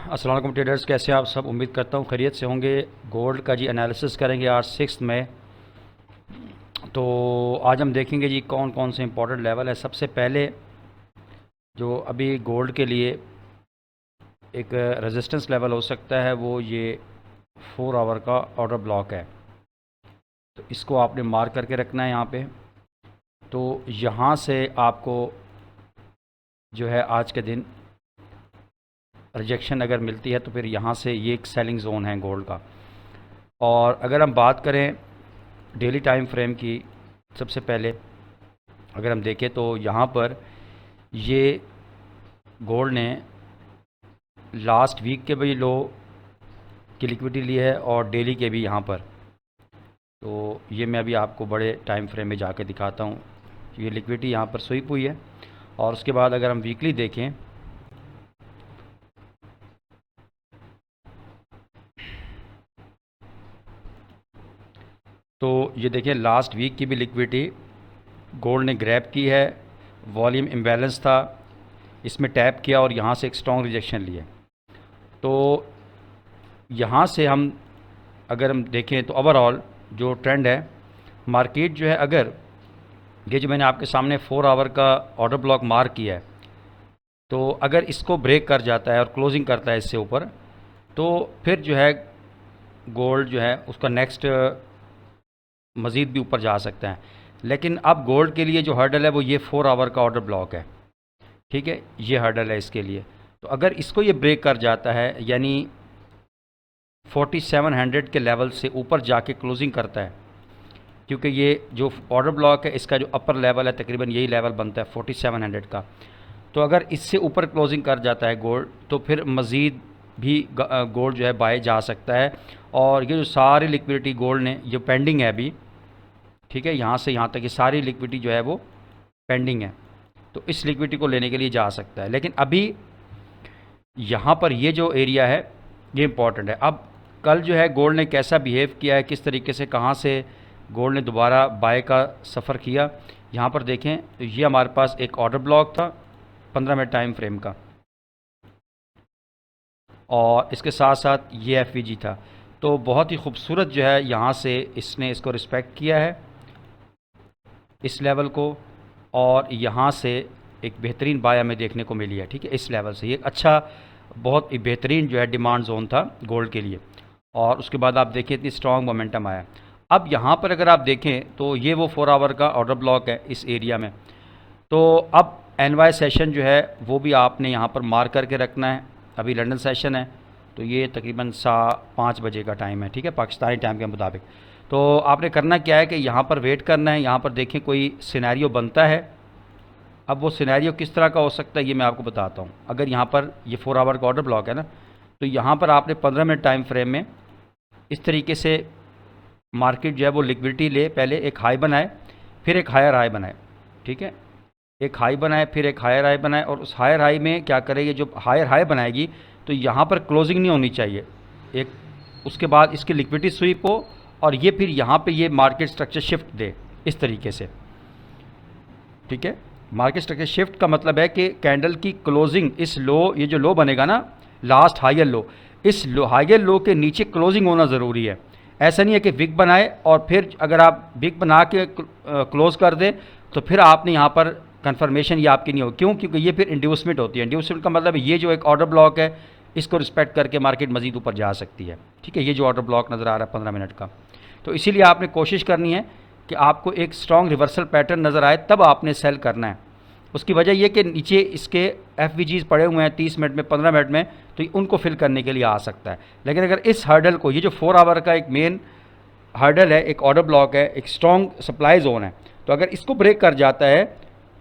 अस्सलाम वालेकुम ट्रेडर्स, कैसे हैं आप सब। उम्मीद करता हूँ खैरियत से होंगे। गोल्ड का जी एनालिसिस करेंगे आज 6 मई। तो आज हम देखेंगे जी कौन कौन से इंपॉर्टेंट लेवल है। सबसे पहले जो अभी गोल्ड के लिए एक रेजिस्टेंस लेवल हो सकता है वो ये 4 आवर का ऑर्डर ब्लॉक है। तो इसको आपने मार्क करके रखना है यहाँ पे। तो यहाँ से आपको जो है आज के दिन रिजेक्शन अगर मिलती है तो फिर यहाँ से ये एक सेलिंग जोन है गोल्ड का। और अगर हम बात करें डेली टाइम फ्रेम की, सबसे पहले अगर हम देखें तो यहाँ पर ये गोल्ड ने लास्ट वीक के भी लो की लिक्विडिटी ली है और डेली के भी यहाँ पर। तो ये मैं अभी आपको बड़े टाइम फ्रेम में जाके दिखाता हूँ। ये लिक्विडिटी यहाँ पर स्वीप हुई है। और उसके बाद अगर हम वीकली देखें तो ये देखिए लास्ट वीक की भी लिक्विडिटी गोल्ड ने ग्रैब की है। वॉल्यूम इम्बैलेंस था, इसमें टैप किया और यहाँ से एक स्ट्रॉन्ग रिजेक्शन लिए। तो यहाँ से हम अगर हम देखें तो ओवरऑल जो ट्रेंड है मार्केट जो है, अगर ये जो मैंने आपके सामने 4 आवर का ऑर्डर ब्लॉक मार्क किया है, तो अगर इसको ब्रेक कर जाता है और क्लोजिंग करता है इससे ऊपर, तो फिर जो है गोल्ड जो है उसका नेक्स्ट मज़ीद भी ऊपर जा सकता है। लेकिन अब गोल्ड के लिए जो हर्डल है वो ये 4 आवर का ऑर्डर ब्लॉक है। ठीक है, ये हर्डल है इसके लिए। तो अगर इसको ये ब्रेक कर जाता है, यानी 4700 के लेवल से ऊपर जाके क्लोजिंग करता है, क्योंकि ये जो ऑर्डर ब्लॉक है इसका जो अपर लेवल है तकरीबन यही लेवल बनता है 4700 का। तो अगर इससे ऊपर क्लोजिंग कर जाता है गोल्ड, तो फिर मज़ीद भी गोल्ड जो है बाय जा सकता है। और ये जो सारी लिक्विडिटी गोल्ड ने जो पेंडिंग है अभी, ठीक है, यहाँ से यहाँ तक ये सारी लिक्विडिटी जो है वो पेंडिंग है, तो इस लिक्विडिटी को लेने के लिए जा सकता है। लेकिन अभी यहाँ पर ये जो एरिया है ये इम्पॉर्टेंट है। अब कल जो है गोल्ड ने कैसा बिहेव किया है, किस तरीके से, कहाँ से गोल्ड ने दोबारा बाय का सफ़र किया, यहाँ पर देखें तो ये हमारे पास एक ऑर्डर ब्लॉक था 15 मिनट टाइम फ्रेम का, और इसके साथ साथ ये एफ था। तो बहुत ही खूबसूरत जो है यहाँ से इसने इसको रिस्पेक्ट किया है इस लेवल को, और यहाँ से एक बेहतरीन बाय हमें देखने को मिली है। ठीक है, इस लेवल से ये अच्छा बहुत ही बेहतरीन जो है डिमांड जोन था गोल्ड के लिए। और उसके बाद आप देखिए इतनी स्ट्रॉन्ग मोमेंटम आया। अब यहाँ पर अगर आप देखें तो ये वो 4 आवर का ऑर्डर ब्लॉक है इस एरिया में। तो अब एनवाई सेशन जो है वो भी आपने यहाँ पर मार्क करके रखना है। अभी लंदन सेशन है, तो ये तकरीबन 5 बजे का टाइम है, ठीक है, पाकिस्तानी टाइम के मुताबिक। तो आपने करना क्या है कि यहाँ पर वेट करना है। यहाँ पर देखें कोई सिनेरियो बनता है। अब वो सिनेरियो किस तरह का हो सकता है ये मैं आपको बताता हूँ। अगर यहाँ पर ये 4 आवर का ऑर्डर ब्लॉक है ना, तो यहाँ पर आपने 15 मिनट टाइम फ्रेम में इस तरीके से मार्केट जो है वो लिक्विडिटी ले, पहले एक हाई बनाए फिर एक हायर हाई बनाए। ठीक है, एक हाई बनाए फिर एक हायर हाई बनाए, और उस हायर हाई में क्या करेगी, जो हायर हाई बनाएगी तो यहाँ पर क्लोजिंग नहीं होनी चाहिए एक, उसके बाद इसकी लिक्विडिटी स्वीप हो और ये फिर यहाँ पे ये मार्केट स्ट्रक्चर शिफ्ट दे इस तरीके से। ठीक है, मार्केट स्ट्रक्चर शिफ्ट का मतलब है कि कैंडल की क्लोजिंग इस लो, ये जो लो बनेगा ना लास्ट हायर लो, इस लो हायर लो के नीचे क्लोजिंग होना ज़रूरी है। ऐसा नहीं है कि विक बनाए और फिर अगर आप विक बना के क्लोज़ कर दें तो फिर आपने यहाँ पर कन्फर्मेशन ये आपकी नहीं हो। क्यों? क्योंकि ये फिर इंड्यूसमेंट होती है। इंड्यूसमेंट का मतलब ये जो एक ऑर्डर ब्लॉक है इसको रिस्पेक्ट करके मार्केट मज़ीद ऊपर जा सकती है। ठीक है, ये जो ऑर्डर ब्लॉक नज़र आ रहा है 15 मिनट का, तो इसीलिए आपने कोशिश करनी है कि आपको एक स्ट्रॉन्ग रिवर्सल पैटर्न नज़र आए तब आपने सेल करना है। उसकी वजह यह कि नीचे इसके एफ पड़े हुए हैं 30 मिनट में, 15 मिनट में, तो उनको फिल करने के लिए आ सकता है। लेकिन अगर इस हर्डल को, ये जो 4 आवर का एक मेन हर्डल है, एक ऑर्डर ब्लॉक है, एक स्ट्रॉन्ग सप्लाई जोन है, तो अगर इसको ब्रेक कर जाता है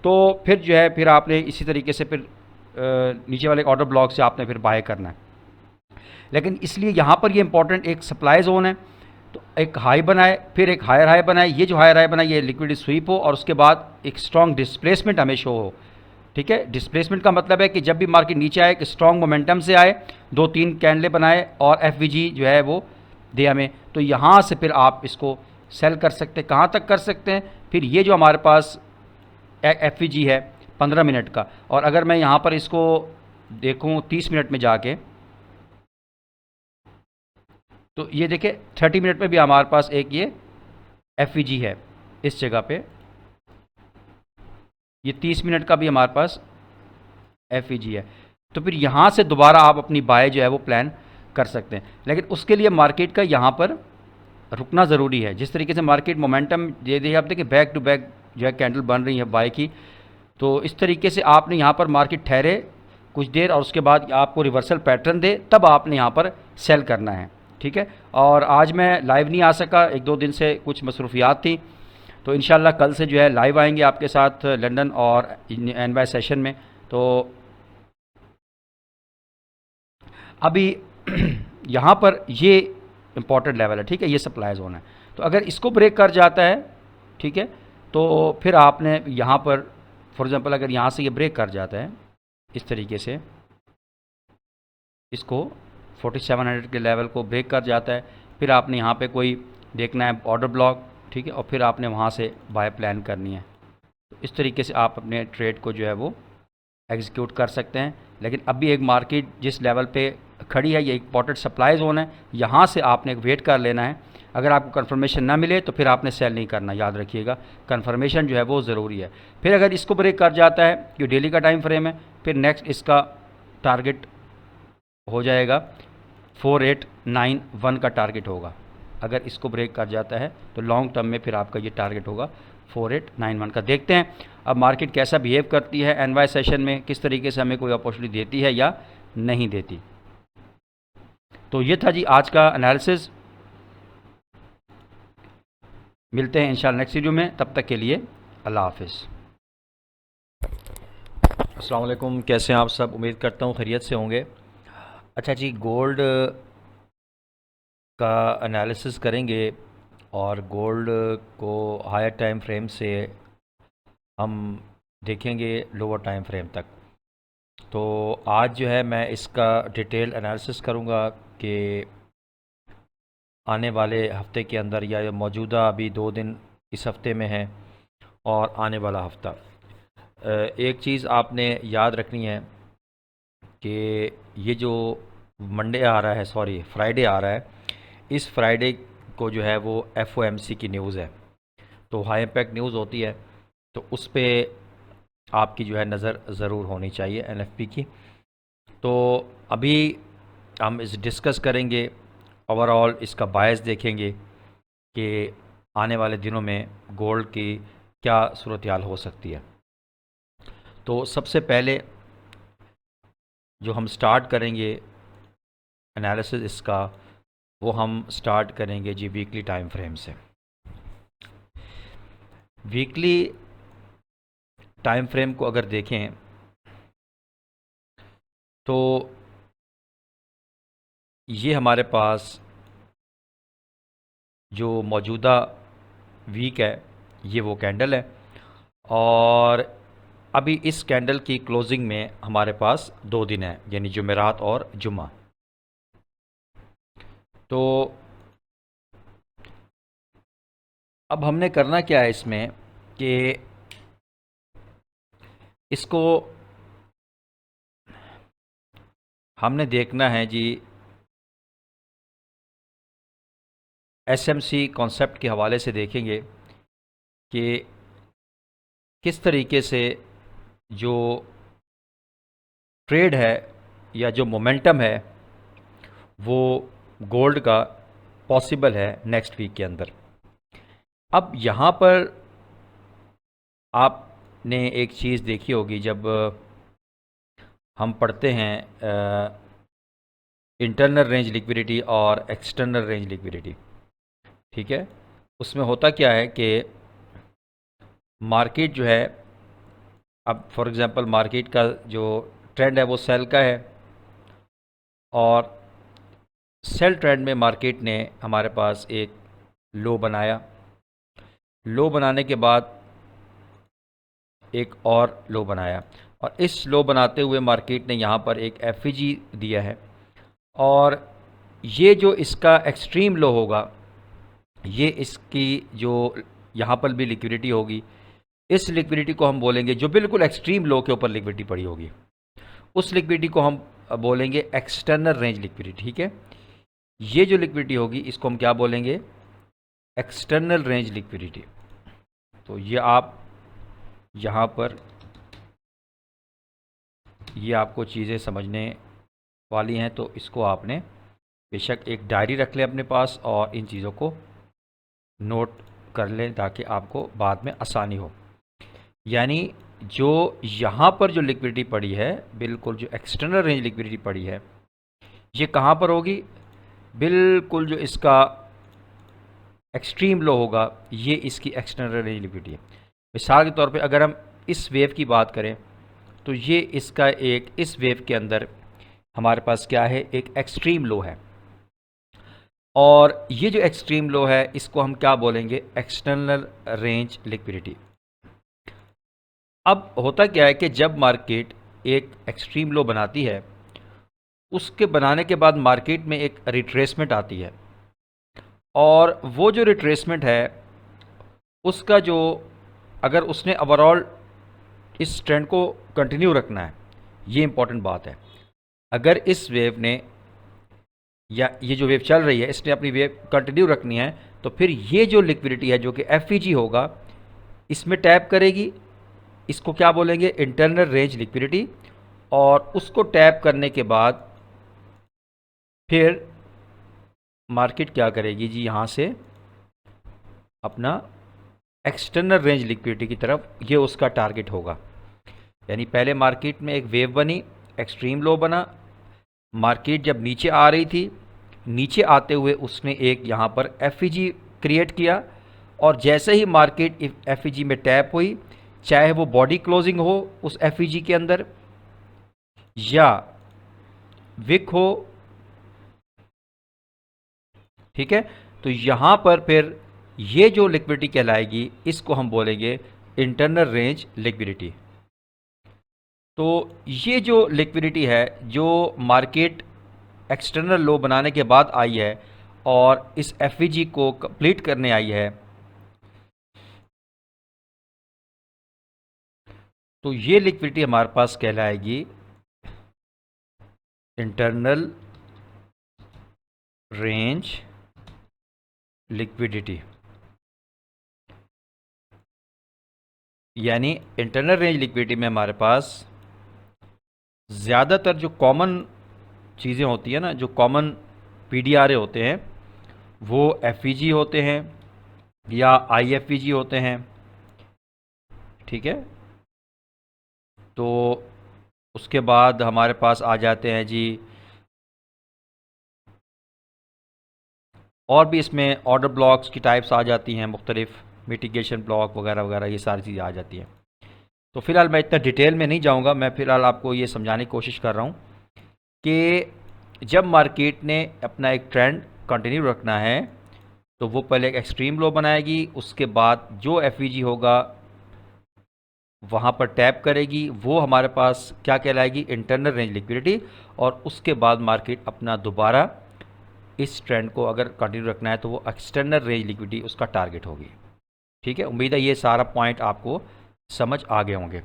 तो फिर जो है फिर आपने इसी तरीके से फिर नीचे वाले ऑर्डर ब्लॉक से आपने फिर बाय करना है। लेकिन इसलिए यहाँ पर ये इंपॉर्टेंट एक सप्लाई जोन है, तो एक हाई बनाए फिर एक हायर हाई बनाए। ये जो हायर हाई बनाए ये लिक्विडिटी स्वीप हो और उसके बाद एक स्ट्रॉन्ग डिस्प्लेसमेंट हमें शो हो। ठीक है, डिस्प्लेसमेंट का मतलब है कि जब भी मार्केट नीचे आए एक स्ट्रॉन्ग मोमेंटम से आए, 2-3 कैंडले बनाए और एफ जो है वो दे हमें, तो यहाँ से फिर आप इसको सेल कर सकते हैं। कहाँ तक कर सकते हैं? फिर ये जो हमारे पास एफ है 15 मिनट का, और अगर मैं यहाँ पर इसको देखूँ 30 मिनट में जाके, तो ये देखिए 30 मिनट में भी हमारे पास एक ये एफवीजी है इस जगह पे, ये 30 मिनट का भी हमारे पास एफवीजी है। तो फिर यहाँ से दोबारा आप अपनी बाय जो है वो प्लान कर सकते हैं, लेकिन उसके लिए मार्केट का यहाँ पर रुकना ज़रूरी है। जिस तरीके से मार्केट मोमेंटम दे दी है, आप देखिए बैक टू बैक जो है कैंडल बन रही है बाय की, तो इस तरीके से आपने यहाँ पर मार्केट ठहरे कुछ देर और उसके बाद आपको रिवर्सल पैटर्न दे, तब आपने यहाँ पर सेल करना है, ठीक है। और आज मैं लाइव नहीं आ सका, 1-2 दिन से कुछ मसरूफियात थी, तो इंशाल्लाह कल से जो है लाइव आएंगे आपके साथ लंदन और एनवाई सेशन में। तो अभी यहाँ पर ये इम्पॉर्टेंट लेवल है, ठीक है, ये सप्लाई जोन है। तो अगर इसको ब्रेक कर जाता है, ठीक है, तो फिर आपने यहाँ पर फॉर एग्ज़ाम्पल अगर यहाँ से ये ब्रेक कर जाता है इस तरीके से, इसको 4700 के लेवल को ब्रेक कर जाता है, फिर आपने यहाँ पे कोई देखना है ऑर्डर ब्लॉक, ठीक है, और फिर आपने वहाँ से बाय प्लान करनी है। तो इस तरीके से आप अपने ट्रेड को जो है वो एग्जीक्यूट कर सकते हैं। लेकिन अभी एक मार्केट जिस लेवल पे खड़ी है, ये इम्पॉर्टेंट सप्लाई जोन है, यहाँ से आपने वेट कर लेना है। अगर आपको कंफर्मेशन ना मिले तो फिर आपने सेल नहीं करना, याद रखिएगा, कंफर्मेशन जो है वो ज़रूरी है। फिर अगर इसको ब्रेक कर जाता है, जो डेली का टाइम फ्रेम है, फिर नेक्स्ट इसका टारगेट हो जाएगा 4891 का टारगेट होगा। अगर इसको ब्रेक कर जाता है तो लॉन्ग टर्म में फिर आपका ये टारगेट होगा 4891 का। देखते हैं अब मार्केट कैसा बिहेव करती है एनवाई सेशन में, किस तरीके से हमें कोई अपॉर्चुनिटी देती है या नहीं देती। तो ये था जी आज का एनालिसिस। मिलते हैं इंशाल्लाह नेक्स्ट वीडियो में, तब तक के लिए अल्लाह हाफिज़। अस्सलाम वालेकुम, कैसे हैं आप सब? उम्मीद करता हूँ खैरियत से होंगे। अच्छा जी, गोल्ड का एनालिसिस करेंगे और गोल्ड को हायर टाइम फ्रेम से हम देखेंगे लोअर टाइम फ्रेम तक। तो आज जो है मैं इसका डिटेल एनालिसिस करूँगा कि आने वाले हफ्ते के अंदर या मौजूदा अभी 2 दिन इस हफ्ते में है और आने वाला हफ्ता, एक चीज़ आपने याद रखनी है कि ये जो मंडे आ रहा है, सॉरी फ्राइडे आ रहा है, इस फ्राइडे को जो है वो FOMC की न्यूज़ है, तो हाई इम्पैक्ट न्यूज़ होती है, तो उस पर आपकी जो है नज़र ज़रूर होनी चाहिए NFP की। तो अभी हम इस डिस्कस करेंगे, ओवरऑल इसका बायस देखेंगे कि आने वाले दिनों में गोल्ड की क्या सूरत हाल हो सकती है। तो सबसे पहले जो हम स्टार्ट करेंगे एनालिसिस इसका, वो हम स्टार्ट करेंगे जी वीकली टाइम फ्रेम से। वीकली टाइम फ्रेम को अगर देखें तो ये हमारे पास जो मौजूदा वीक है ये वो कैंडल है, और अभी इस कैंडल की क्लोजिंग में हमारे पास 2 दिन है, यानी जुमेरात और जुम्मा। तो अब हमने करना क्या है इसमें कि इसको हमने देखना है जी SMC कॉन्सेप्ट के हवाले से देखेंगे कि किस तरीके से जो ट्रेड है या जो मोमेंटम है वो गोल्ड का पॉसिबल है नेक्स्ट वीक के अंदर। अब यहाँ पर आपने एक चीज़ देखी होगी, जब हम पढ़ते हैं इंटरनल रेंज लिक्विडिटी और एक्सटर्नल रेंज लिक्विडिटी, ठीक है, उसमें होता क्या है कि मार्केट जो है, अब फॉर एग्ज़ाम्पल मार्केट का जो ट्रेंड है वो सेल का है, और सेल ट्रेंड में मार्केट ने हमारे पास एक लो बनाया, लो बनाने के बाद एक और लो बनाया, और इस लो बनाते हुए मार्केट ने यहाँ पर एक एफईजी दिया है, और ये जो इसका एक्सट्रीम लो होगा, ये इसकी जो यहाँ पर भी लिक्विडिटी होगी, इस लिक्विडिटी को हम बोलेंगे, जो बिल्कुल एक्सट्रीम लो के ऊपर लिक्विडिटी पड़ी होगी, उस लिक्विडिटी को हम बोलेंगे एक्सटर्नल रेंज लिक्विडिटी, ठीक है। ये जो लिक्विडिटी होगी इसको हम क्या बोलेंगे, एक्सटर्नल रेंज लिक्विडिटी। तो ये आप यहाँ पर ये आपको चीज़ें समझने वाली हैं, तो इसको आपने बेशक एक डायरी रख लें अपने पास और इन चीज़ों को नोट कर लें ताकि आपको बाद में आसानी हो। यानी जो यहाँ पर जो लिक्विडिटी पड़ी है, बिल्कुल जो एक्सटर्नल रेंज लिक्विडिटी पड़ी है, ये कहाँ पर होगी, बिल्कुल जो इसका एक्सट्रीम लो होगा ये इसकी एक्सटर्नल रेंज लिक्विडिटी है। मिसाल के तौर पे अगर हम इस वेव की बात करें तो ये इसका एक, इस वेव के अंदर हमारे पास क्या है, एक एक्सट्रीम लो है, और ये जो एक्सट्रीम लो है इसको हम क्या बोलेंगे, एक्सटर्नल रेंज लिक्विडिटी। अब होता क्या है कि जब मार्केट एक एक्सट्रीम लो बनाती है, उसके बनाने के बाद मार्केट में एक रिट्रेसमेंट आती है, और वो जो रिट्रेसमेंट है उसका जो, अगर उसने ओवरऑल इस ट्रेंड को कंटिन्यू रखना है, ये इंपॉर्टेंट बात है। अगर इस वेव ने, या ये जो वेव चल रही है इसने अपनी वेव कंटिन्यू रखनी है, तो फिर ये जो लिक्विडिटी है जो कि एफईजी होगा, इसमें टैप करेगी, इसको क्या बोलेंगे, इंटरनल रेंज लिक्विडिटी। और उसको टैप करने के बाद फिर मार्केट क्या करेगी जी, यहाँ से अपना एक्सटर्नल रेंज लिक्विडिटी की तरफ, ये उसका टारगेट होगा। यानी पहले मार्केट में एक वेव बनी, एक्सट्रीम लो बना, मार्केट जब नीचे आ रही थी, नीचे आते हुए उसने एक यहाँ पर एफईजी क्रिएट किया, और जैसे ही मार्केट एफईजी में टैप हुई, चाहे वो बॉडी क्लोजिंग हो उस एफईजी के अंदर या विक हो, ठीक है, तो यहाँ पर फिर ये जो लिक्विडिटी कहलाएगी इसको हम बोलेंगे इंटरनल रेंज लिक्विडिटी। तो ये जो लिक्विडिटी है जो मार्केट एक्सटर्नल लो बनाने के बाद आई है और इस एफईजी को कंप्लीट करने आई है, तो ये लिक्विडिटी हमारे पास कहलाएगी इंटरनल रेंज लिक्विडिटी। यानी इंटरनल रेंज लिक्विडिटी में हमारे पास ज़्यादातर जो कॉमन चीज़ें होती हैं ना, जो कॉमन पीडीआरए होते हैं, वो एफईजी होते हैं या आईएफईजी होते हैं, ठीक है। तो उसके बाद हमारे पास आ जाते हैं जी, और भी इसमें ऑर्डर ब्लॉक्स की टाइप्स आ जाती हैं, मुख्तलिफ मिटिगेशन ब्लॉक वगैरह वगैरह, ये सारी चीज़ें आ जाती हैं। तो फ़िलहाल मैं इतना डिटेल में नहीं जाऊंगा, मैं फ़िलहाल आपको ये समझाने की कोशिश कर रहा हूँ कि जब मार्केट ने अपना एक ट्रेंड कंटिन्यू रखना है तो वो पहले एक एक्सट्रीम लो बनाएगी, उसके बाद जो एफईजी होगा वहाँ पर टैप करेगी, वो हमारे पास क्या कहलाएगी, इंटरनल रेंज लिक्विडिटी। और उसके बाद मार्केट अपना दोबारा इस ट्रेंड को अगर कंटिन्यू रखना है तो वो एक्सटर्नल रेंज लिक्विडिटी उसका टारगेट होगी, ठीक है। उम्मीद है ये सारा पॉइंट आपको समझ आ गए होंगे।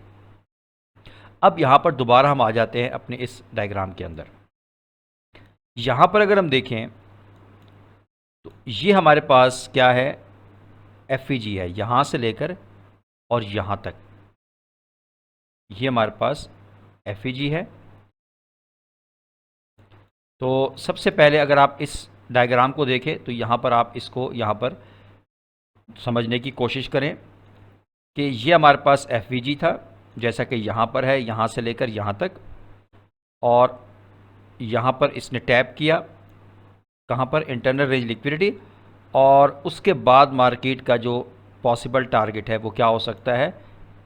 अब यहाँ पर दोबारा हम आ जाते हैं अपने इस डायग्राम के अंदर। यहाँ पर अगर हम देखें तो ये हमारे पास क्या है, एफईजी है, यहाँ से लेकर और यहाँ तक ये हमारे पास एफईजी है। तो सबसे पहले अगर आप इस डायग्राम को देखें तो यहाँ पर आप इसको यहाँ पर समझने की कोशिश करें कि ये हमारे पास एफईजी था, जैसा कि यहाँ पर है, यहाँ से लेकर यहाँ तक, और यहाँ पर इसने टैप किया, कहाँ पर, इंटरनल रेंज लिक्विडिटी। और उसके बाद मार्केट का जो पॉसिबल टारगेट है वो क्या हो सकता है,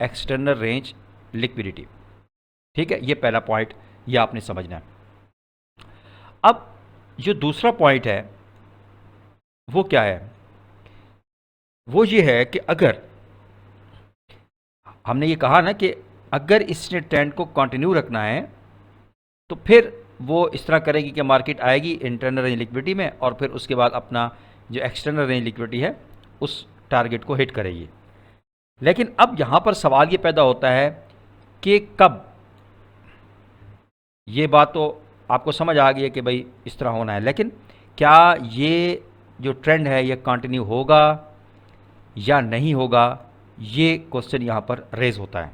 एक्सटर्नल रेंज लिक्विडिटी, ठीक है। ये पहला पॉइंट ये आपने समझना है। अब जो दूसरा पॉइंट है वो क्या है, वो ये है कि अगर हमने ये कहा ना कि अगर इसने ट्रेंड को कंटिन्यू रखना है तो फिर वो इस तरह करेगी कि मार्केट आएगी इंटरनल रेंज लिक्विडिटी में और फिर उसके बाद अपना जो एक्सटर्नल रेंज लिक्विडिटी है उस टारगेट को हिट करेगी। लेकिन अब यहाँ पर सवाल ये पैदा होता है कि कब, ये बात तो आपको समझ आ गई है कि भाई इस तरह होना है, लेकिन क्या ये जो ट्रेंड है ये कंटिन्यू होगा या नहीं होगा, ये क्वेश्चन यहाँ पर रेज होता है।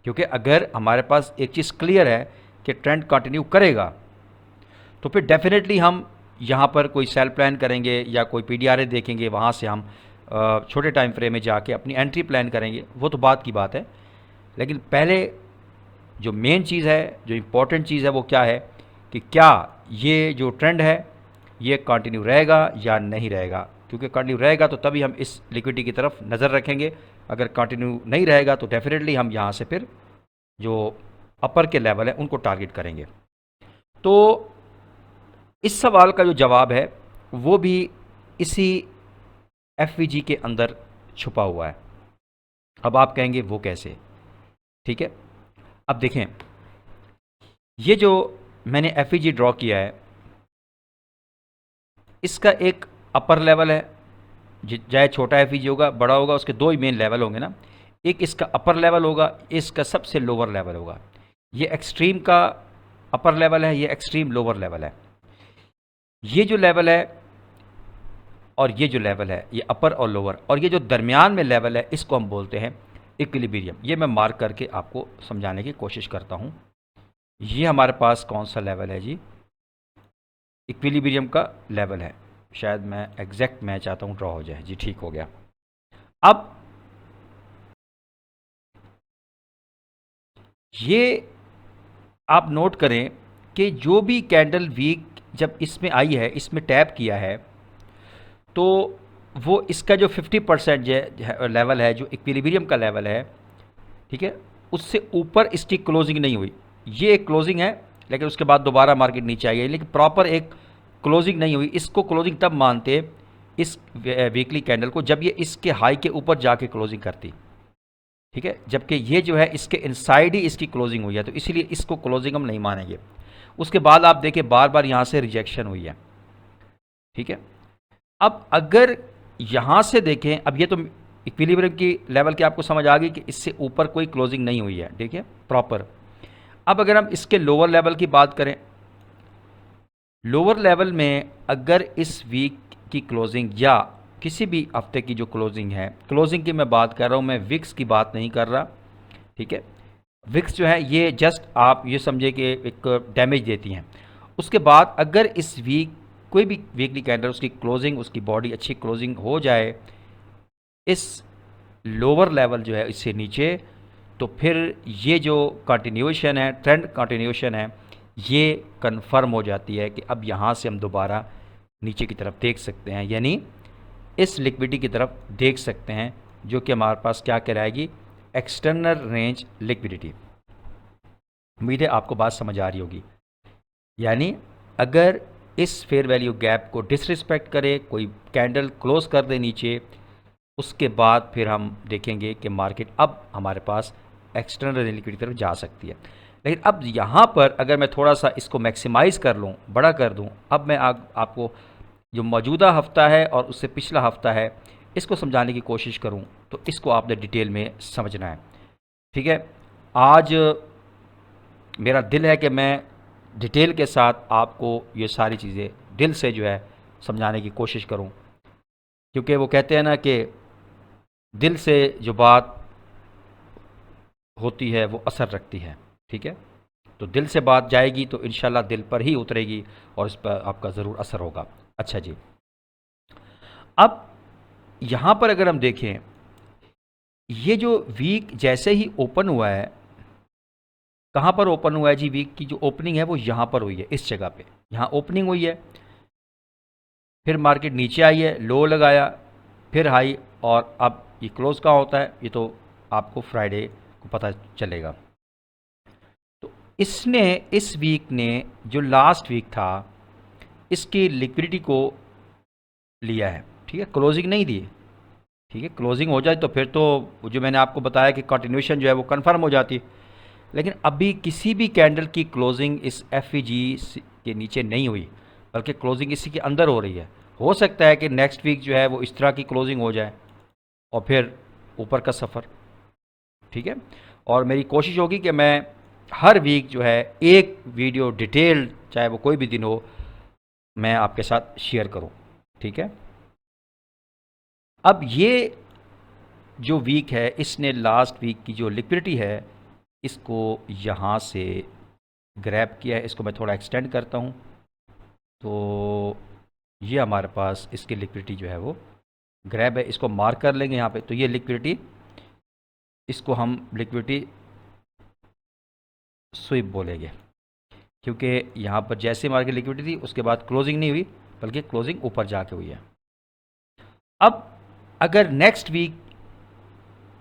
क्योंकि अगर हमारे पास एक चीज़ क्लियर है कि ट्रेंड कंटिन्यू करेगा, तो फिर डेफिनेटली हम यहाँ पर कोई सेल प्लान करेंगे या कोई पीडीआरए देखेंगे, वहाँ से हम छोटे टाइम फ्रेम में जाके अपनी एंट्री प्लान करेंगे, वो तो बात की बात है। लेकिन पहले जो मेन चीज़ है, जो इम्पोर्टेंट चीज़ है, वो क्या है कि क्या ये जो ट्रेंड है ये कंटिन्यू रहेगा या नहीं रहेगा। क्योंकि कंटिन्यू रहेगा तो तभी हम इस लिक्विडिटी की तरफ नज़र रखेंगे, अगर कंटिन्यू नहीं रहेगा तो डेफिनेटली हम यहाँ से फिर जो अपर के लेवल है उनको टारगेट करेंगे। तो इस सवाल का जो जवाब है वो भी इसी एफवीजी के अंदर छुपा हुआ है। अब आप कहेंगे वो कैसे, ठीक है। अब देखें, ये जो मैंने एफवीजी ड्रॉ किया है, इसका एक अपर लेवल है, चाहे छोटा एफवीजी होगा बड़ा होगा, उसके दो ही मेन लेवल होंगे ना, एक इसका अपर लेवल होगा, इसका सबसे लोअर लेवल होगा। ये एक्सट्रीम का अपर लेवल है, ये एक्सट्रीम लोअर लेवल है। ये जो लेवल है और ये जो लेवल है ये अपर और लोअर, और ये जो दरमियान में लेवल है इसको हम बोलते हैं इक्विलिब्रियम। ये मैं मार्क करके आपको समझाने की कोशिश करता हूँ। ये हमारे पास कौन सा लेवल है जी, इक्विलिब्रियम का लेवल है। शायद मैं एग्जैक्ट मैं चाहता हूँ ड्रॉ हो जाए जी, ठीक हो गया। अब ये आप नोट करें कि जो भी कैंडल वीक जब इसमें आई है, इसमें टैप किया है, तो वो इसका जो 50% लेवल है, जो इक्विलिब्रियम का लेवल है, ठीक है, उससे ऊपर इसकी क्लोजिंग नहीं हुई। ये एक क्लोजिंग है, लेकिन उसके बाद दोबारा मार्केट नीचे आई है, लेकिन प्रॉपर एक क्लोजिंग नहीं हुई। इसको क्लोजिंग तब मानते इस वीकली कैंडल को जब ये इसके हाई के ऊपर जाके क्लोजिंग करती, ठीक है, जबकि ये जो है इसके इनसाइड ही इसकी क्लोजिंग हुई है, तो इसीलिए इसको क्लोजिंग हम नहीं मानेंगे। उसके बाद आप देखिए बार बार यहाँ से रिजेक्शन हुई है, ठीक है। अब अगर यहाँ से देखें, अब ये तो इक्विलिब्रियम की लेवल की आपको समझ आ गई कि इससे ऊपर कोई क्लोजिंग नहीं हुई है, ठीक है, प्रॉपर। अब अगर हम इसके लोअर लेवल की बात करें, लोअर लेवल में अगर इस वीक की क्लोजिंग या किसी भी हफ्ते की जो क्लोजिंग है, क्लोजिंग की मैं बात कर रहा हूँ, मैं विक्स की बात नहीं कर रहा, ठीक है। विक्स जो है ये जस्ट आप ये समझे कि एक डैमेज देती हैं। उसके बाद अगर इस वीक कोई भी वीकली कैंडल उसकी क्लोजिंग, उसकी बॉडी अच्छी क्लोजिंग हो जाए इस लोअर लेवल जो है इससे नीचे, तो फिर ये जो कंटिन्यूएशन है, ट्रेंड कंटिन्यूएशन है, ये कंफर्म हो जाती है कि अब यहाँ से हम दोबारा नीचे की तरफ देख सकते हैं, यानी इस लिक्विडिटी की तरफ देख सकते हैं, जो कि हमारे पास क्या कहलाएगी, एक्सटर्नल रेंज लिक्विडिटी। उम्मीद है आपको बात समझ आ रही होगी। यानी अगर इस फेयर वैल्यू गैप को डिसरिस्पेक्ट करे, कोई कैंडल क्लोज कर दे नीचे, उसके बाद फिर हम देखेंगे कि मार्केट अब हमारे पास एक्सटर्नल रेंज लिक्विडिटी की तरफ जा सकती है। लेकिन अब यहाँ पर अगर मैं थोड़ा सा इसको मैक्सिमाइज़ कर लूँ, बड़ा कर दूँ, अब मैं आपको जो मौजूदा हफ्ता है और उससे पिछला हफ्ता है इसको समझाने की कोशिश करूं, तो इसको आपने डिटेल में समझना है, ठीक है। आज मेरा दिल है कि मैं डिटेल के साथ आपको ये सारी चीज़ें दिल से जो है समझाने की कोशिश करूं, क्योंकि वो कहते हैं ना कि दिल से जो बात होती है वो असर रखती है, ठीक है। तो दिल से बात जाएगी तो इंशाल्लाह दिल पर ही उतरेगी और इस पर आपका ज़रूर असर होगा। अच्छा जी, अब यहाँ पर अगर हम देखें, ये जो वीक जैसे ही ओपन हुआ है, कहाँ पर ओपन हुआ है जी, वीक की जो ओपनिंग है वो यहाँ पर हुई है, इस जगह पे यहाँ ओपनिंग हुई है, फिर मार्केट नीचे आई है, लो लगाया, फिर हाई, और अब ये क्लोज कहाँ होता है ये तो आपको फ्राइडे को पता चलेगा। तो इसने, इस वीक ने जो लास्ट वीक था इसकी लिक्विडिटी को लिया है, ठीक है, क्लोजिंग नहीं दी, ठीक है। क्लोजिंग हो जाए तो फिर तो जो मैंने आपको बताया कि कंटिन्यूएशन जो है वो कंफर्म हो जाती है। लेकिन अभी किसी भी कैंडल की क्लोजिंग इस एफईजी के नीचे नहीं हुई, बल्कि क्लोजिंग इसी के अंदर हो रही है। हो सकता है कि नेक्स्ट वीक जो है वो इस तरह की क्लोजिंग हो जाए और फिर ऊपर का सफ़र, ठीक है। और मेरी कोशिश होगी कि मैं हर वीक जो है एक वीडियो डिटेल्ड, चाहे वो कोई भी दिन हो, मैं आपके साथ शेयर करूं। ठीक है, अब ये जो वीक है, इसने लास्ट वीक की जो लिक्विडिटी है इसको यहाँ से ग्रैब किया है। इसको मैं थोड़ा एक्सटेंड करता हूँ, तो ये हमारे पास इसकी लिक्विडिटी जो है वो ग्रैब है। इसको मार्क कर लेंगे यहाँ पे, तो ये लिक्विडिटी, इसको हम लिक्विडिटी स्विप बोलेंगे, क्योंकि यहाँ पर जैसे मार्केट लिक्विडिटी थी उसके बाद क्लोजिंग नहीं हुई, बल्कि क्लोजिंग ऊपर जाके हुई है। अब अगर नेक्स्ट वीक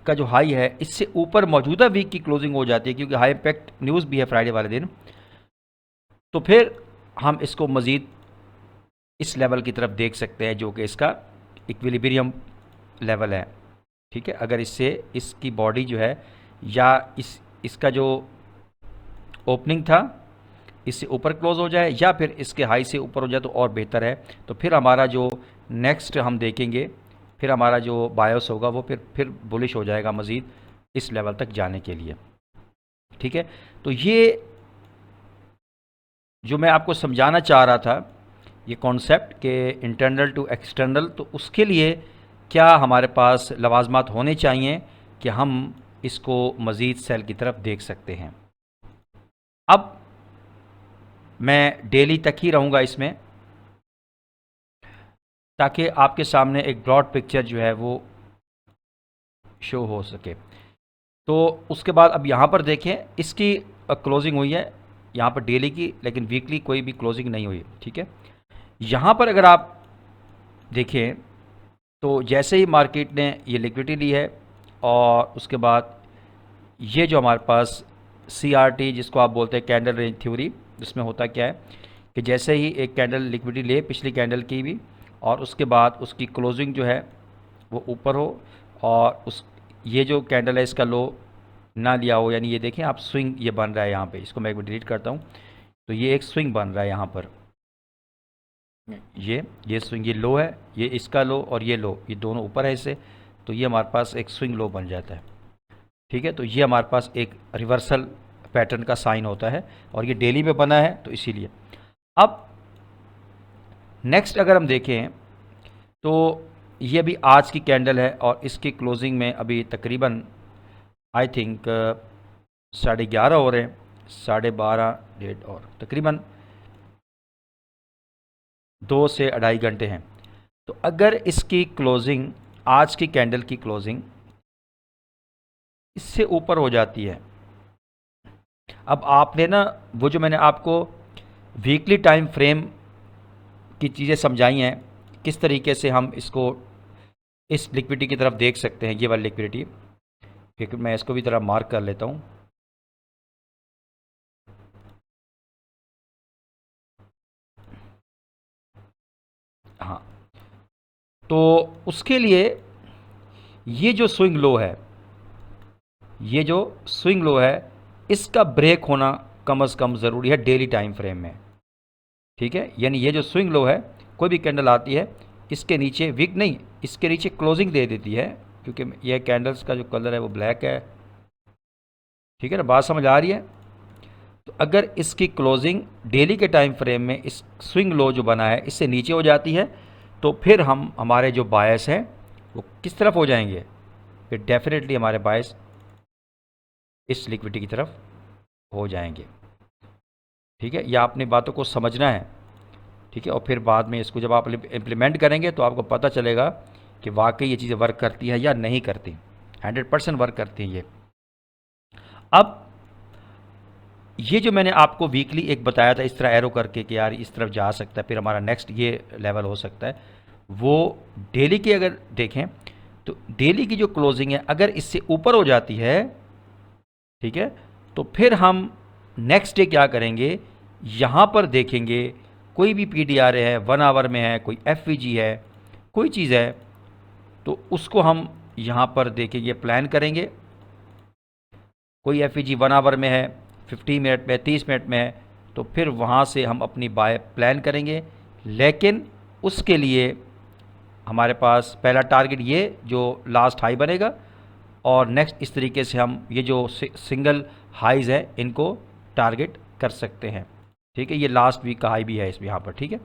का जो हाई है इससे ऊपर मौजूदा वीक की क्लोजिंग हो जाती है, क्योंकि हाई इम्पैक्ट न्यूज़ भी है फ्राइडे वाले दिन, तो फिर हम इसको मज़ीद इस लेवल की तरफ देख सकते हैं जो कि इसका इक्विलिब्रियम लेवल है। ठीक है, अगर इससे इसकी बॉडी जो है या इसका जो ओपनिंग था इससे ऊपर क्लोज हो जाए या फिर इसके हाई से ऊपर हो जाए तो और बेहतर है। तो फिर हमारा जो नेक्स्ट हम देखेंगे, फिर हमारा जो बायोस होगा वो फिर बुलिश हो जाएगा मज़ीद इस लेवल तक जाने के लिए। ठीक है, तो ये जो मैं आपको समझाना चाह रहा था, ये कॉन्सेप्ट के इंटरनल टू एक्सटर्नल, तो उसके लिए क्या हमारे पास लवाजमात होने चाहिए कि हम इसको मज़ीद सेल की तरफ देख सकते हैं। अब मैं डेली तक ही रहूँगा इसमें, ताकि आपके सामने एक ब्रॉड पिक्चर जो है वो शो हो सके। तो उसके बाद अब यहाँ पर देखें, इसकी क्लोजिंग हुई है यहाँ पर डेली की, लेकिन वीकली कोई भी क्लोजिंग नहीं हुई। ठीक है, यहाँ पर अगर आप देखें तो जैसे ही मार्केट ने ये लिक्विडिटी ली है और उसके बाद ये जो हमारे पास CRT जिसको आप बोलते हैं कैंडल रेंज थ्योरी, जिसमें होता क्या है कि जैसे ही एक कैंडल लिक्विडिटी ले पिछली कैंडल की भी और उसके बाद उसकी क्लोजिंग जो है वो ऊपर हो और उस ये जो कैंडल है इसका लो ना लिया हो, यानी ये देखें आप स्विंग ये बन रहा है यहाँ पे, इसको मैं एक बार डिलीट करता हूँ, तो ये एक स्विंग बन रहा है यहाँ पर, ये स्विंग, ये लो है, ये इसका लो और ये लो, ये दोनों ऊपर है इससे, तो ये हमारे पास एक स्विंग लो बन जाता है। ठीक है, तो ये हमारे पास एक रिवर्सल पैटर्न का साइन होता है और ये डेली में बना है, तो इसीलिए। अब नेक्स्ट अगर हम देखें तो ये अभी आज की कैंडल है और इसकी क्लोजिंग में अभी तकरीबन आई थिंक 11:30 हो रहे हैं, 12:30 डेट और तकरीबन 2 से 2.5 घंटे हैं। तो अगर इसकी क्लोजिंग, आज की कैंडल की क्लोजिंग इससे ऊपर हो जाती है, अब आपने ना वो जो मैंने आपको वीकली टाइम फ्रेम की चीज़ें समझाई हैं, किस तरीके से हम इसको इस लिक्विडिटी की तरफ देख सकते हैं, ये वाली लिक्विडिटी, क्योंकि मैं इसको भी तरह मार्क कर लेता हूँ। हाँ, तो उसके लिए ये जो स्विंग लो है, ये जो स्विंग लो है इसका ब्रेक होना कम से कम ज़रूरी है डेली टाइम फ्रेम में। ठीक है, यानी ये जो स्विंग लो है, कोई भी कैंडल आती है इसके नीचे, विक नहीं, इसके नीचे क्लोजिंग दे देती है, क्योंकि यह कैंडल्स का जो कलर है वो ब्लैक है। ठीक है ना, बात समझ आ रही है। तो अगर इसकी क्लोजिंग डेली के टाइम फ्रेम में इस स्विंग लो जो बना है इससे नीचे हो जाती है, तो फिर हम हमारे जो बायस हैं वो किस तरफ हो जाएंगे, फिर डेफिनेटली हमारे बायस इस लिक्विडिटी की तरफ हो जाएंगे। ठीक है, यह आपने बातों को समझना है। ठीक है, और फिर बाद में इसको जब आप इम्प्लीमेंट करेंगे तो आपको पता चलेगा कि वाकई ये चीज़ें वर्क करती हैं या नहीं करती। 100% वर्क करती हैं ये। अब ये जो मैंने आपको वीकली एक बताया था इस तरह एरो करके कि यार इस तरफ जा सकता है, फिर हमारा नेक्स्ट ये लेवल हो सकता है, वो डेली की अगर देखें तो डेली की जो क्लोजिंग है अगर इससे ऊपर हो जाती है, ठीक है, तो फिर हम नेक्स्ट डे क्या करेंगे, यहाँ पर देखेंगे कोई भी PDR है, 1 आवर में है, कोई FVG है, कोई चीज़ है, तो उसको हम यहाँ पर देखेंगे, प्लान करेंगे। कोई FVG 1 आवर में है, 15 मिनट में, 30 मिनट में है, तो फिर वहाँ से हम अपनी बाय प्लान करेंगे। लेकिन उसके लिए हमारे पास पहला टारगेट ये जो लास्ट हाई बनेगा, और नेक्स्ट इस तरीके से हम ये जो सिंगल हाइज है इनको टारगेट कर सकते हैं। ठीक है, ये लास्ट वीक का हाई भी है इसमें यहाँ पर। ठीक है,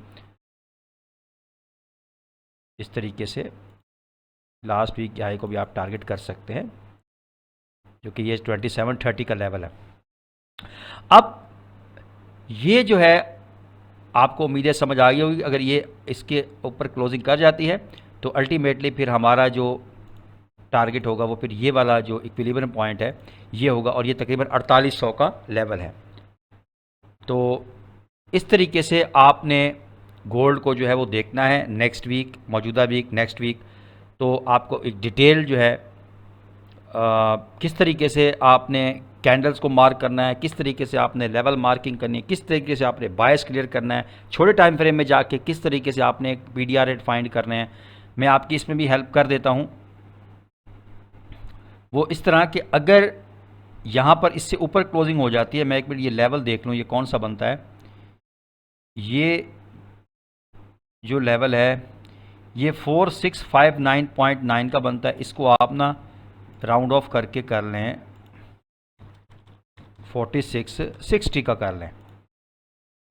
इस तरीके से लास्ट वीक हाई को भी आप टारगेट कर सकते हैं, जो कि ये 2730 का लेवल है। अब ये जो है आपको उम्मीद है समझ आ गई होगी। अगर ये इसके ऊपर क्लोजिंग कर जाती है तो अल्टीमेटली फिर हमारा जो टारगेट होगा वो फिर ये वाला जो इक्विलिब्रियम पॉइंट है ये होगा, और ये तकरीबन 4800 का लेवल है। तो इस तरीके से आपने गोल्ड को जो है वो देखना है नेक्स्ट वीक, मौजूदा वीक, नेक्स्ट वीक। तो आपको एक डिटेल जो है किस तरीके से आपने कैंडल्स को मार्क करना है, किस तरीके से आपने लेवल मार्किंग करनी है, किस तरीके से आपने बायस क्लियर करना है, छोटे टाइम फ्रेम में जाके किस तरीके से आपने पीडीआर रेट फाइंड करने हैं, मैं आपकी इसमें भी हेल्प कर देता हूँ। वो इस तरह कि अगर यहाँ पर इससे ऊपर क्लोजिंग हो जाती है, मैं एक मिनट ये लेवल देख लूँ ये कौन सा बनता है। ये जो लेवल है ये 4659.9 का बनता है। इसको आप ना राउंड ऑफ करके कर लें 4660 का कर लें,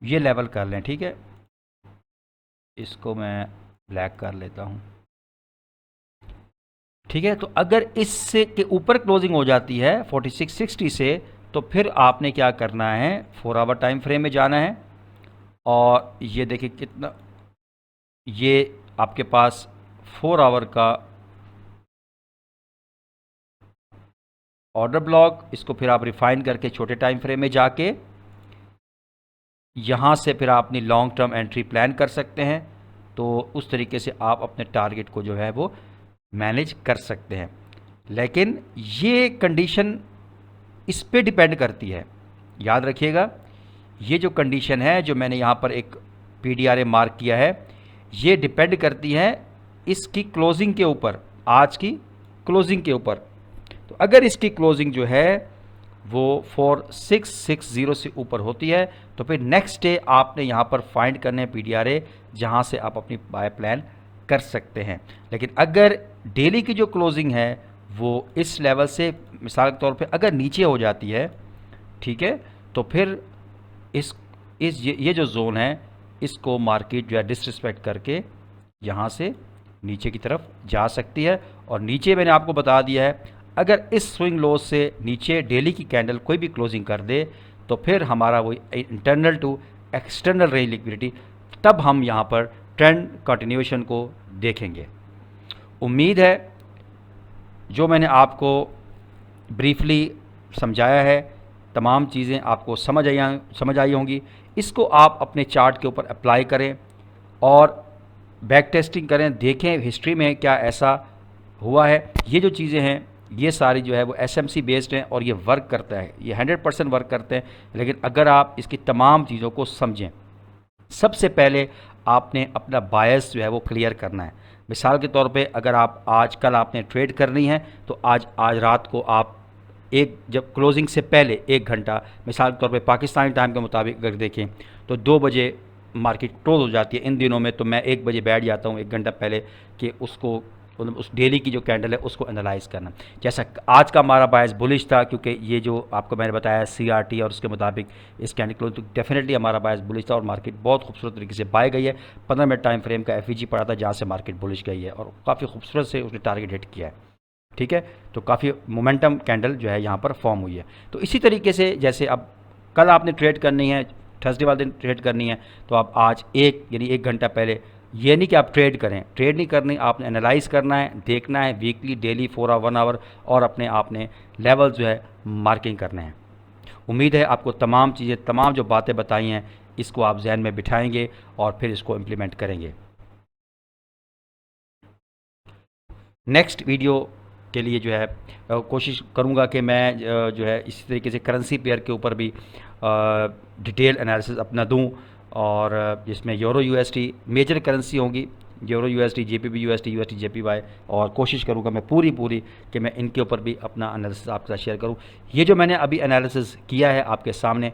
ये लेवल कर लें, ठीक है। इसको मैं ब्लैक कर लेता हूँ, ठीक है। तो अगर इससे के ऊपर क्लोजिंग हो जाती है 4660 से, तो फिर आपने क्या करना है, 4 आवर टाइम फ्रेम में जाना है। और ये देखिए कितना, ये आपके पास 4 आवर का ऑर्डर ब्लॉक, इसको फिर आप रिफाइन करके छोटे टाइम फ्रेम में जाके यहाँ से फिर आप अपनी लॉन्ग टर्म एंट्री प्लान कर सकते हैं। तो उस तरीके से आप अपने टारगेट को जो है वो मैनेज कर सकते हैं। लेकिन ये कंडीशन इस पे डिपेंड करती है, याद रखिएगा। ये जो कंडीशन है जो मैंने यहाँ पर एक पीडीआरए मार्क किया है, ये डिपेंड करती है इसकी क्लोजिंग के ऊपर, आज की क्लोजिंग के ऊपर। तो अगर इसकी क्लोजिंग जो है वो 4660 से ऊपर होती है तो फिर नेक्स्ट डे आपने यहाँ पर फाइंड करने हैं पीडीआरए, जहाँ से आप अपनी बाय प्लान कर सकते हैं। लेकिन अगर डेली की जो क्लोजिंग है वो इस लेवल से मिसाल के तौर पे अगर नीचे हो जाती है, ठीक है, तो फिर ये जो जोन है इसको मार्केट जो है डिसरिस्पेक्ट करके यहाँ से नीचे की तरफ जा सकती है। और नीचे मैंने आपको बता दिया है, अगर इस स्विंग लो से नीचे डेली की कैंडल कोई भी क्लोजिंग कर दे तो फिर हमारा वही internal to external range liquidity, तब हम यहाँ पर ट्रेंड कंटिन्यूएशन को देखेंगे। उम्मीद है जो मैंने आपको ब्रीफली समझाया है तमाम चीज़ें आपको समझ आई होंगी। इसको आप अपने चार्ट के ऊपर अप्लाई करें और बैक टेस्टिंग करें, देखें हिस्ट्री में क्या ऐसा हुआ है। ये जो चीज़ें हैं ये सारी जो है वो एसएमसी बेस्ड हैं और ये वर्क करता है, ये 100% वर्क करते हैं। लेकिन अगर आप इसकी तमाम चीज़ों को समझें, सबसे पहले आपने अपना बायस जो है वो क्लियर करना है। मिसाल के तौर पे अगर आप आज कल आपने ट्रेड करनी है तो आज रात को आप जब क्लोजिंग से पहले 1 घंटा, मिसाल के तौर पे पाकिस्तानी टाइम के मुताबिक अगर देखें तो 2 बजे मार्केट क्लोज हो जाती है इन दिनों में, तो मैं 1 बजे बैठ जाता हूँ 1 घंटा पहले कि उसको मतलब उस डेली की जो कैंडल है उसको एनालाइज करना। जैसा आज का हमारा बायस बुलिश था, क्योंकि ये जो आपको मैंने बताया सीआरटी और उसके मुताबिक इस कैंडल क्लोज, तो डेफिनेटली हमारा बायस बुलिश था और मार्केट बहुत खूबसूरत तरीके से बाय गई है। 15 मिनट टाइम फ्रेम का एफईजी पड़ा था जहाँ से मार्केट बुलिश गई है और काफ़ी खूबसूरत से उसने टारगेट हिट किया है, ठीक है। तो काफ़ी मोमेंटम कैंडल जो है यहाँ पर फॉर्म हुई है। तो इसी तरीके से जैसे अब कल आपने ट्रेड करनी है, थर्सडे वाले दिन ट्रेड करनी है, तो आप आज यानी 1 घंटा पहले, ये नहीं कि आप ट्रेड करें, ट्रेड नहीं करनी, आपने एनालाइज करना है, देखना है वीकली, डेली, 4 आवर, 1 आवर, और अपने आपने लेवल जो है मार्किंग करने हैं। उम्मीद है आपको तमाम चीज़ें, तमाम जो बातें बताई हैं इसको आप जहन में बिठाएंगे और फिर इसको इम्प्लीमेंट करेंगे। नेक्स्ट वीडियो के लिए जो है कोशिश करूंगा कि मैं जो है इसी तरीके से करेंसी पेयर के ऊपर भी डिटेल एनालिसिस अपना दूं, और जिसमें यूरो यूएसडी मेजर करेंसी होंगी, euro USD, JPB USD, USD JPY, और कोशिश करूंगा मैं पूरी कि मैं इनके ऊपर भी अपना एनालिसिस आपके साथ शेयर करूं। ये जो मैंने अभी एनालिसिस किया है आपके सामने,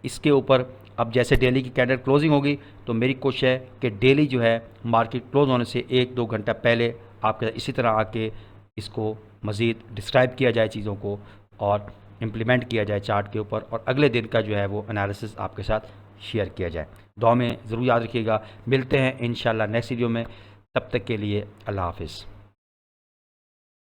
इसके ऊपर अब जैसे डेली की कैंडल क्लोजिंग होगी तो मेरी कोशिश है कि डेली जो है मार्केट क्लोज होने से 1-2 घंटा पहले आपके इसी तरह आके इसको मज़ीद डिस्क्राइब किया जाए चीज़ों को और इम्प्लीमेंट किया जाए चार्ट के ऊपर, और अगले दिन का जो है वो एनालिसिस आपके साथ शेयर किया जाए। दुआ में ज़रूर याद रखिएगा। मिलते हैं इंशाल्लाह नेक्स्ट वीडियो में। तब तक के लिए अल्लाह हाफिज़।